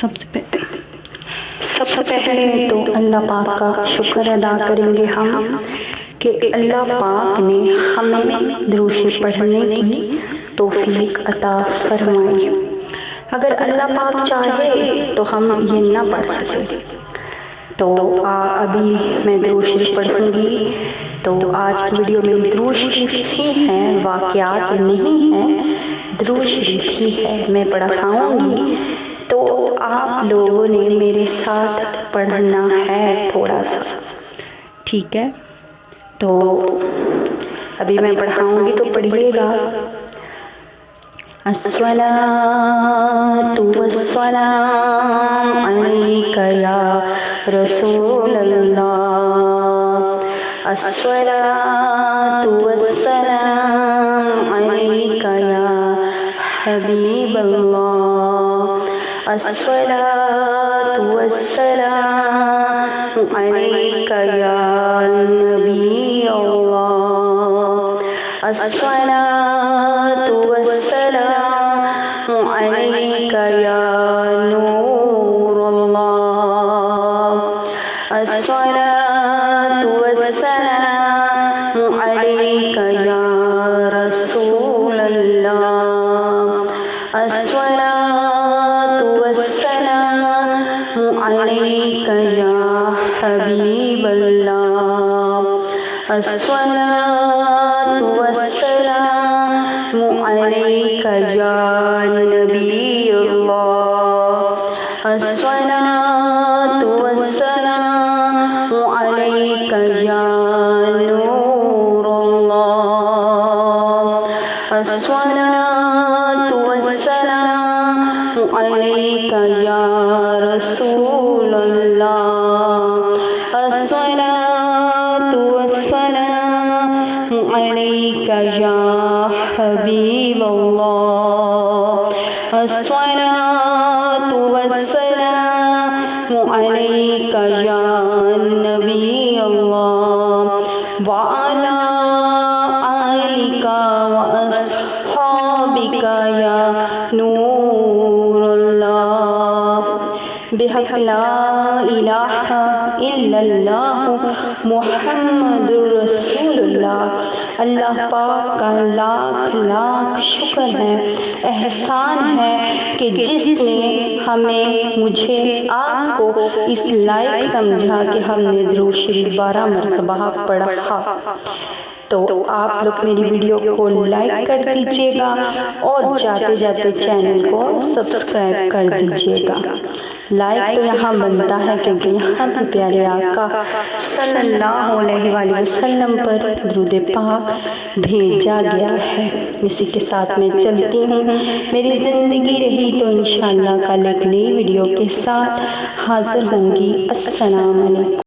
سب سے پہلے تو اللہ پاک کا شکر ادا کریں گے ہم کہ اللہ پاک نے ہمیں درود شریف پڑھنے کی توفیق عطا فرمائی۔ اگر اللہ پاک چاہے تو ہم یہ نہ پڑھ سکے۔ تو ابھی میں درود شریف پڑھوں گی۔ تو آج کی ویڈیو میری درود شریف ہی ہے، واقعات نہیں ہیں، درود شریف ہی ہے، میں پڑھاؤں گی۔ تو آپ لوگوں نے میرے ساتھ پڑھنا ہے تھوڑا سا، ٹھیک ہے؟ تو ابھی میں پڑھاؤں گی تو پڑھیے گا۔ الصلاۃ والسلام علیک یا رسول اللہ، الصلاۃ والسلام علیک یا حبیب اللہ، الصلاۃ والسلام علیک یا نبی اللہ، الصلاۃ والسلام علیک یا نور اللہ، الصلاۃ والسلام علیک یا رسول اللہ، الصلاۃ والسلام علیک یا حبیب اللہ، الصلاۃ والسلام علیک یا نبی اللہ، الصلاۃ والسلام علیک یا نور اللہ، الصلاۃ والسلام علیک یا رسول اللہ، الصلاۃ والسلام علیک یا حبیب اللہ، الصلاۃ والسلام علیک یا نبی اللہ، وعلی آلک واصحابک یا نور اللہ، بحق لا الہ الا اللہ محمد رسول اللہ۔ اللہ پاک کا لاکھ لاکھ شکر ہے، احسان ہے کہ جس نے ہمیں، مجھے، آپ کو اس لائق سمجھا کہ ہم نے درود شریف 12 مرتبہ پڑھا۔ تو آپ لوگ میری ویڈیو کو لائک کر دیجیے گا اور جاتے جاتے چینل کو سبسکرائب کر دیجیے گا۔ لائک تو یہاں بنتا ہے کیونکہ یہاں پہ پیارے آقا صلی اللہ علیہ وآلہ وسلم پر درود پاک بھیجا گیا ہے۔ اسی کے ساتھ میں چلتی ہوں، میری زندگی رہی تو انشاءاللہ کل ایک نئی ویڈیو کے ساتھ حاضر ہوں گی۔ السلام علیکم۔